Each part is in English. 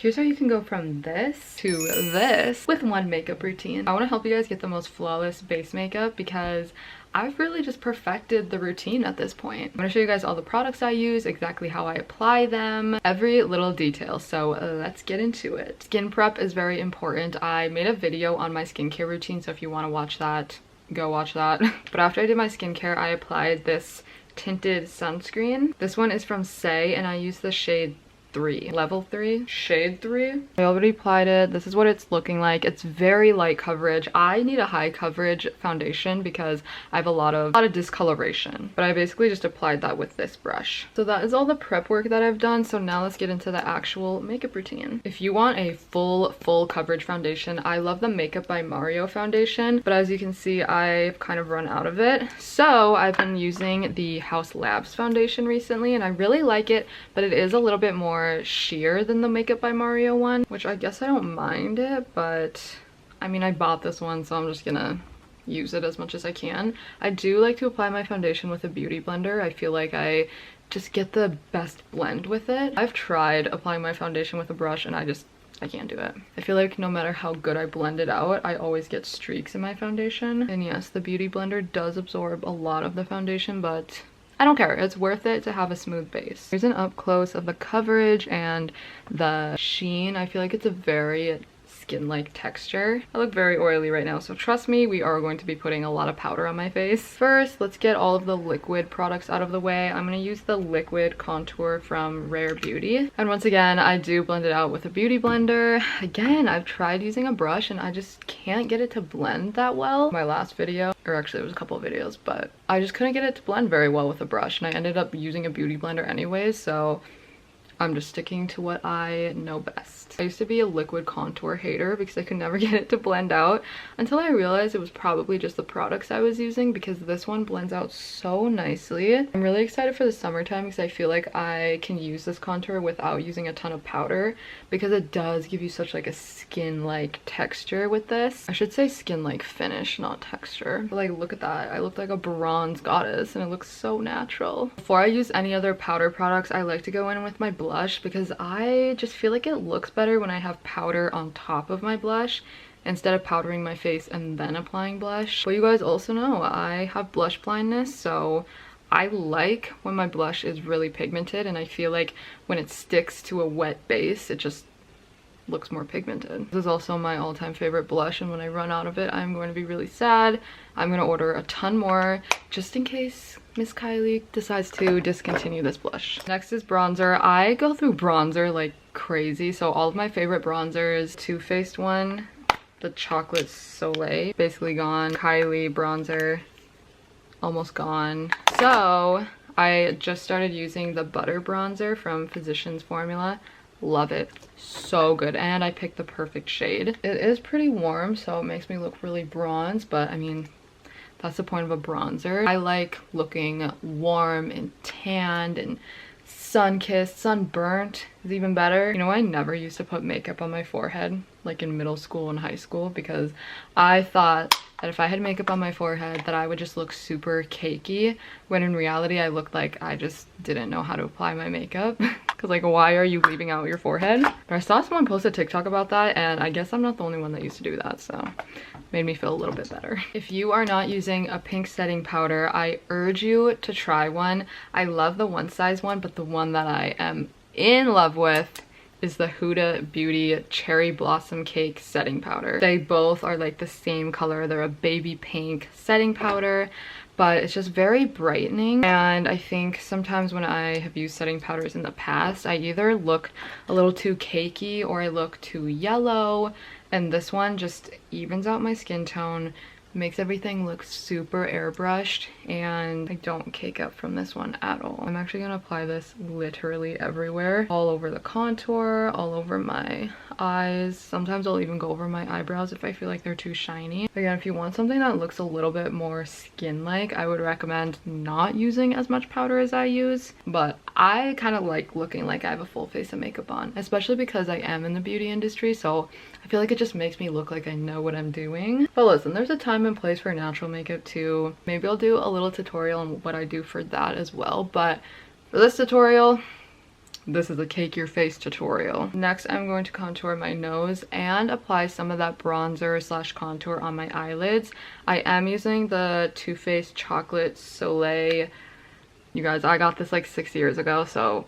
Here's how you can go from this to this with one makeup routine. I want to help you guys get the most flawless base makeup because I've really just perfected the routine at this point. I'm going to show you guys all the products I use, exactly how I apply them, every little detail. So let's get into it. Skin prep is very important. I made a video on my skincare routine, so if you want to watch that, go watch that. But after I did my skincare, I applied this tinted sunscreen. This one is from Saie and I use the shade 3, level 3, shade 3. I already applied it. This is what it's looking like. It's very light coverage. I need a high coverage foundation because I have a lot of discoloration, but I basically just applied that with this brush. So that is all the prep work that I've done. So now let's get into the actual makeup routine. If you want a full coverage foundation, I love the Makeup by Mario foundation, but as you can see, I've kind of run out of it. So I've been using the Haus Labs foundation recently and I really like it, but it is a little bit more sheer than the Makeup by Mario one, which I guess I don't mind it, but I mean, I bought this one, so I'm just gonna use it as much as I can. I do like to apply my foundation with a beauty blender. I feel like I just get the best blend with it. I've tried applying my foundation with a brush and I can't do it. I feel like no matter how good I blend it out, I always get streaks in my foundation. And yes, the beauty blender does absorb a lot of the foundation, but I don't care. It's worth it to have a smooth base. Here's an up close of the coverage and the sheen. I feel like it's a very skin-like texture. I look very oily right now, so trust me, we are going to be putting a lot of powder on my face. First, let's get all of the liquid products out of the way. I'm going to use the liquid contour from Rare Beauty. And once again, I do blend it out with a beauty blender. Again, I've tried using a brush and I just can't get it to blend that well. My last video, or actually it was a couple of videos, but I just couldn't get it to blend very well with a brush and I ended up using a beauty blender anyways, so I'm just sticking to what I know best. I used to be a liquid contour hater because I could never get it to blend out until I realized it was probably just the products I was using, because this one blends out so nicely. I'm really excited for the summertime because I feel like I can use this contour without using a ton of powder, because it does give you such like a skin-like texture with this. I should say skin-like finish, not texture. But like, look at that. I look like a bronze goddess and it looks so natural. Before I use any other powder products, I like to go in with my blush because I just feel like it looks better when I have powder on top of my blush instead of powdering my face and then applying blush. But you guys also know I have blush blindness, so I like when my blush is really pigmented, and I feel like when it sticks to a wet base, it just looks more pigmented. This is also my all-time favorite blush, and when I run out of it, I'm going to be really sad. I'm going to order a ton more just in case Miss Kylie decides to discontinue this blush. Next is bronzer. I go through bronzer like crazy, so all of my favorite bronzers, Too Faced one, the Chocolate Soleil, basically gone. Kylie bronzer, almost gone. So I just started using the Butter bronzer from Physicians Formula. Love it, so good, and I picked the perfect shade. It is pretty warm, so it makes me look really bronze, but I mean, that's the point of a bronzer. I like looking warm and tanned and sun-kissed. Sunburnt is even better. You know, I never used to put makeup on my forehead like in middle school and high school because I thought that if I had makeup on my forehead that I would just look super cakey, when in reality I looked like I just didn't know how to apply my makeup. Because like, why are you leaving out your forehead? But I saw someone post a TikTok about that, and I guess I'm not the only one that used to do that, so made me feel a little bit better. If you are not using a pink setting powder, I urge you to try one. I love the One Size one, but the one that I am in love with is the Huda Beauty Cherry Blossom Cake setting powder. They both are like the same color. They're a baby pink setting powder, but it's just very brightening. And I think sometimes when I have used setting powders in the past, I either look a little too cakey or I look too yellow, and this one just evens out my skin tone, makes everything look super airbrushed, and I don't cake up from this one at all. I'm actually gonna apply this literally everywhere, all over the contour, all over my eyes. Sometimes I'll even go over my eyebrows if I feel like they're too shiny. Again, if you want something that looks a little bit more skin-like, I would recommend not using as much powder as I use, but I kind of like looking like I have a full face of makeup on, especially because I am in the beauty industry, so I feel like it just makes me look like I know what I'm doing. But listen, there's a time and place for natural makeup too. Maybe I'll do a little tutorial on what I do for that as well, but for this tutorial, this is a cake your face tutorial. Next, I'm going to contour my nose and apply some of that bronzer slash contour on my eyelids. I am using the Too Faced Chocolate Soleil. You guys, I got this like 6 years ago, so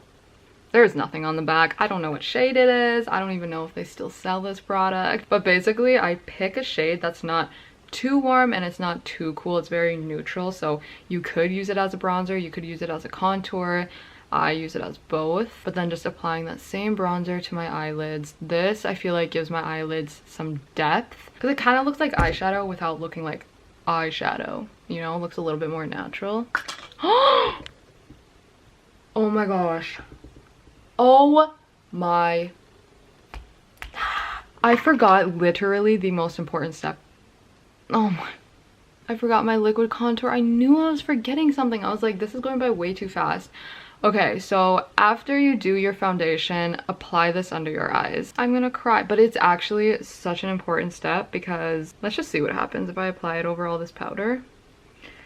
there's nothing on the back. I don't know what shade it is. I don't even know if they still sell this product. But basically, I pick a shade that's not too warm and it's not too cool. It's very neutral, so you could use it as a bronzer, you could use it as a contour. I use it as both, but then just applying that same bronzer to my eyelids. This, I feel like, gives my eyelids some depth because it kind of looks like eyeshadow without looking like eyeshadow, you know? It looks a little bit more natural. Oh my gosh. Oh my. I forgot literally the most important step. Oh my. I forgot my liquid contour. I knew I was forgetting something. I was like, this is going by way too fast. Okay, so after you do your foundation, apply this under your eyes. I'm gonna cry, but it's actually such an important step because let's just see what happens if I apply it over all this powder.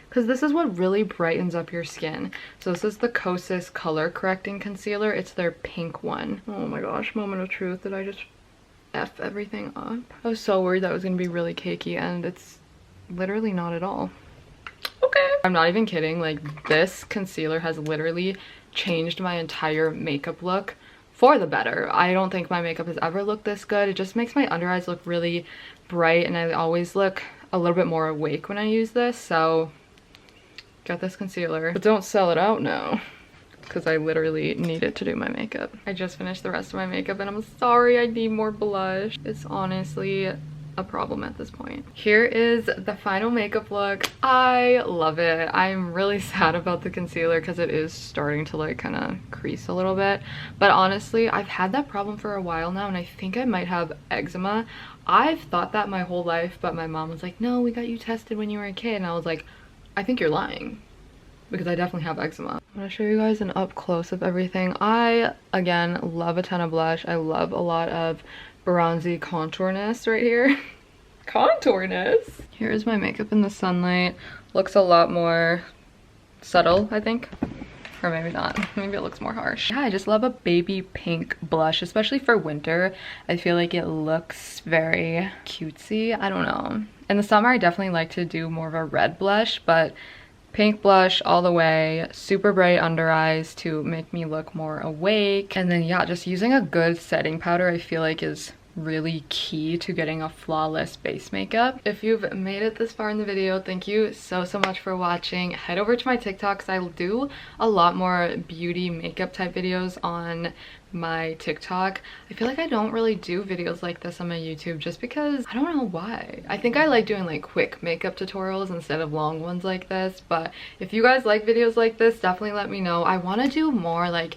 Because this is what really brightens up your skin. So this is the Kosas Color Correcting Concealer. It's their pink one. Oh my gosh, moment of truth. Did I just F everything up? I was so worried that it was gonna be really cakey and it's literally not at all. Okay. I'm not even kidding, like this concealer has literally changed my entire makeup look for the better. I don't think my makeup has ever looked this good. It just makes my under eyes look really bright and I always look a little bit more awake when I use this. So got this concealer, but don't sell it out now because I literally need it to do my makeup. I just finished the rest of my makeup and I'm sorry, I need more blush. It's honestly a problem at this point. Here is the final makeup look. I love it. I'm really sad about the concealer because it is starting to like kind of crease a little bit, but honestly I've had that problem for a while now and I think I might have eczema. I've thought that my whole life, but my mom was like, no, we got you tested when you were a kid, and I was like, I think you're lying because I definitely have eczema. I'm gonna show you guys an up close of everything. I again love a ton of blush. I love a lot of bronzy contourness right here. Contourness. Here's my makeup in the sunlight. Looks a lot more subtle, I think. Or maybe not. Maybe it looks more harsh. Yeah, I just love a baby pink blush, especially for winter. I feel like it looks very cutesy. I don't know. In the summer, I definitely like to do more of a red blush, but pink blush all the way, super bright under eyes to make me look more awake. And then yeah, just using a good setting powder I feel like is really key to getting a flawless base makeup. If you've made it this far in the video, thank you so much for watching. Head over to my TikTok because I'll do a lot more beauty makeup type videos on my TikTok. I feel like I don't really do videos like this on my YouTube just because I don't know why. I think I like doing like quick makeup tutorials instead of long ones like this, but if you guys like videos like this, definitely let me know. I want to do more like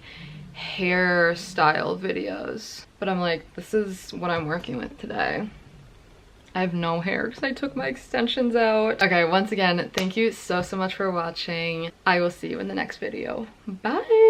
hairstyle videos, but I'm like, this is what I'm working with today. I have no hair because I took my extensions out. Okay, once again, thank you so much for watching. I will see you in the next video. Bye.